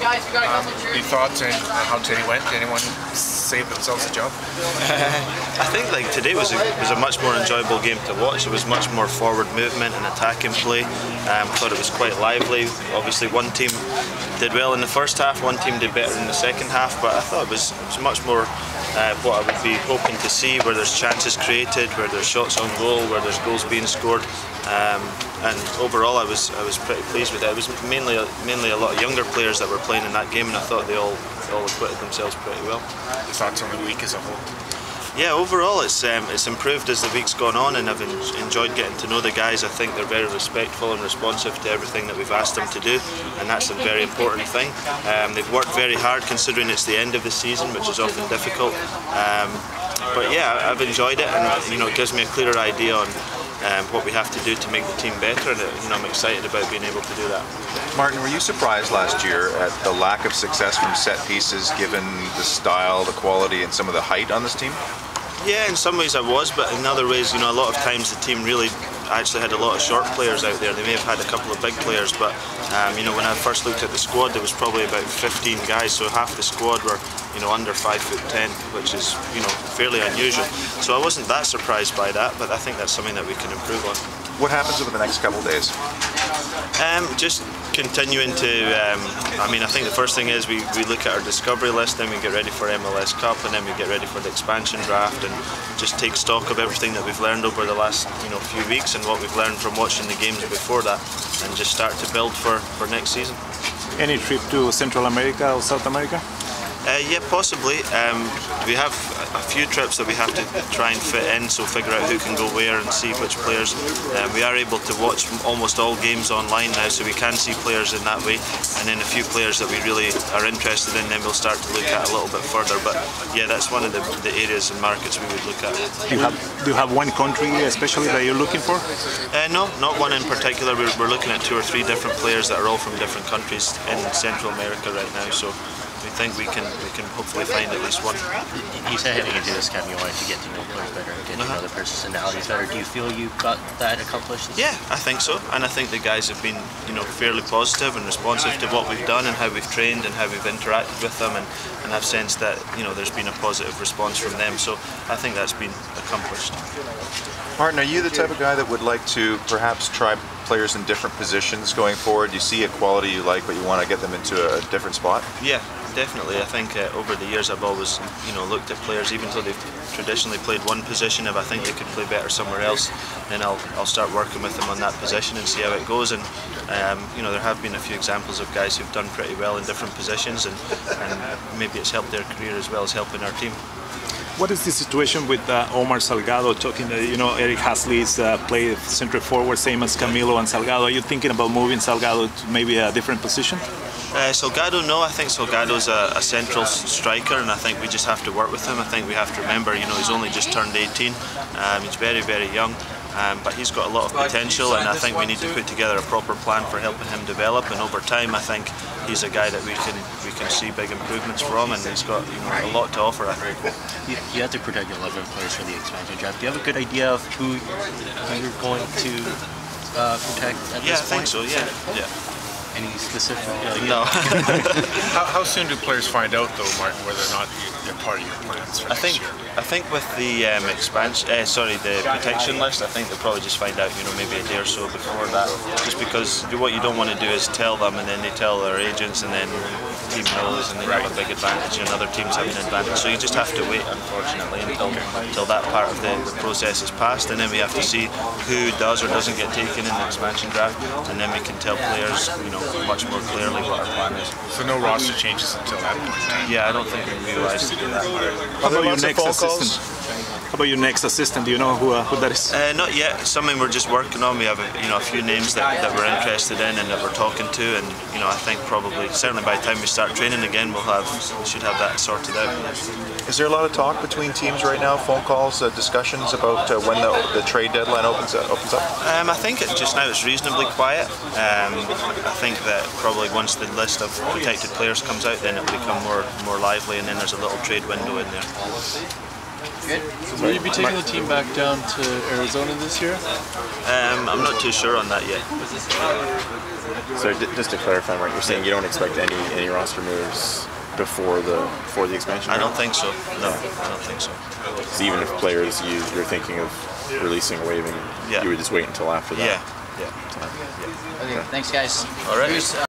Any thoughts on how today went? Did anyone save themselves a job? I think like today was a much more enjoyable game to watch. It was much more forward movement and attacking play. I thought it was quite lively. Obviously one team did well in the first half, one team did better in the second half, but I thought it was much more what I would be hoping to see, where there's chances created, where there's shots on goal, where there's goals being scored. And overall I was pretty pleased with it. It was mainly a lot of younger players that were playing in that game, and I thought they all acquitted themselves pretty well. Your thoughts on the week as a whole? Yeah, overall it's improved as the week's gone on, and I've enjoyed getting to know the guys. I think they're very respectful and responsive to everything that we've asked them to do, and that's a very important thing. They've worked very hard considering it's the end of the season, which is often difficult. But yeah, I've enjoyed it, and it gives me a clearer idea on what we have to do to make the team better, and I'm excited about being able to do that. Martin, were you surprised last year at the lack of success from set pieces, given the style, the quality, and some of the height on this team? Yeah, in some ways I was, but in other ways, a lot of times the team really actually had a lot of short players out there. They may have had a couple of big players, but when I first looked at the squad, there was probably about 15 guys, so half the squad were under 5'10", which is fairly unusual. So I wasn't that surprised by that, but I think that's something that we can improve on. What happens over the next couple of days? Just continuing to, I think the first thing is we look at our discovery list, then we get ready for MLS Cup, and then we get ready for the expansion draft, and just take stock of everything that we've learned over the last few weeks and what we've learned from watching the games before that, and just start to build for next season. Any trip to Central America or South America? Yeah, possibly. We have a few trips that we have to try and fit in, so figure out who can go where and see which players. We are able to watch almost all games online now, so we can see players in that way, and then a few players that we really are interested in, then we'll start to look at a little bit further. But yeah, that's one of the areas and markets we would look at. Do you have one country especially that you're looking for? No, not one in particular. We're looking at 2 or 3 different players that are all from different countries in Central America right now, so we think we can hopefully find at least one. You said heading into this camp you wanted to get to know players better and get to know their personalities better. Do you feel you got that accomplished? Yeah, I think so, and I think the guys have been fairly positive and responsive to what we've done and how we've trained and how we've interacted with them, and I've sensed that there's been a positive response from them, so I think that's been accomplished. Martin, are you the type of guy that would like to perhaps try players in different positions going forward? You see a quality you like, but you want to get them into a different spot? Yeah, definitely. I think over the years I've always looked at players, even though they've traditionally played one position, if I think they could play better somewhere else, then I'll start working with them on that position and see how it goes. And there have been a few examples of guys who've done pretty well in different positions, and maybe it's helped their career as well as helping our team. What is the situation with Omar Salgado? Talking that Eric Hasley's played center forward, same as Camilo and Salgado. Are you thinking about moving Salgado to maybe a different position? Salgado, no. I think Salgado's a central striker, and I think we just have to work with him. I think we have to remember, he's only just turned 18. He's very, very young. But he's got a lot of potential, and I think we need to put together a proper plan for helping him develop, and over time I think he's a guy that we can see big improvements from, and he's got a lot to offer, I think. You have to protect 11 players for the expansion draft. Do you have a good idea of who you're going to protect at this point? Yeah, I think so, yeah. Any specific? No. How soon do players find out, though, Martin, whether or not they're part of your plans for next year? I think with the the protection list, I think they'll probably just find out, maybe a day or so before that. Just because what you don't want to do is tell them, and then they tell their agents, and then the team knows, and they have a big advantage, and other teams have an advantage. So you just have to wait, unfortunately, until that part of the process is passed, and then we have to see who does or doesn't get taken in the expansion draft, and then we can tell players, much more clearly what our plan is. So no roster changes until that point? Yeah, I don't think we realised to do that. How about your next assistant? How about your next assistant? Do you know who that is? Not yet. Something we're just working on. We have a few names that we're interested in and that we're talking to, and I think certainly by the time we start training again, we should have that sorted out. Is there a lot of talk between teams right now? Phone calls, discussions about when the trade deadline opens up? I think just now it's reasonably quiet. I think that probably once the list of protected players comes out, then it'll become more lively, and then there's a little trade window in there. Good. So will you be taking the team back down to Arizona this year? I'm not too sure on that yet. So just to clarify, Mark, you're saying you don't expect any roster moves before the expansion? I don't think so. No, I don't think so. So even if players you're thinking of releasing or waiving, you would just wait until after that? Yeah. Okay, thanks guys. All right.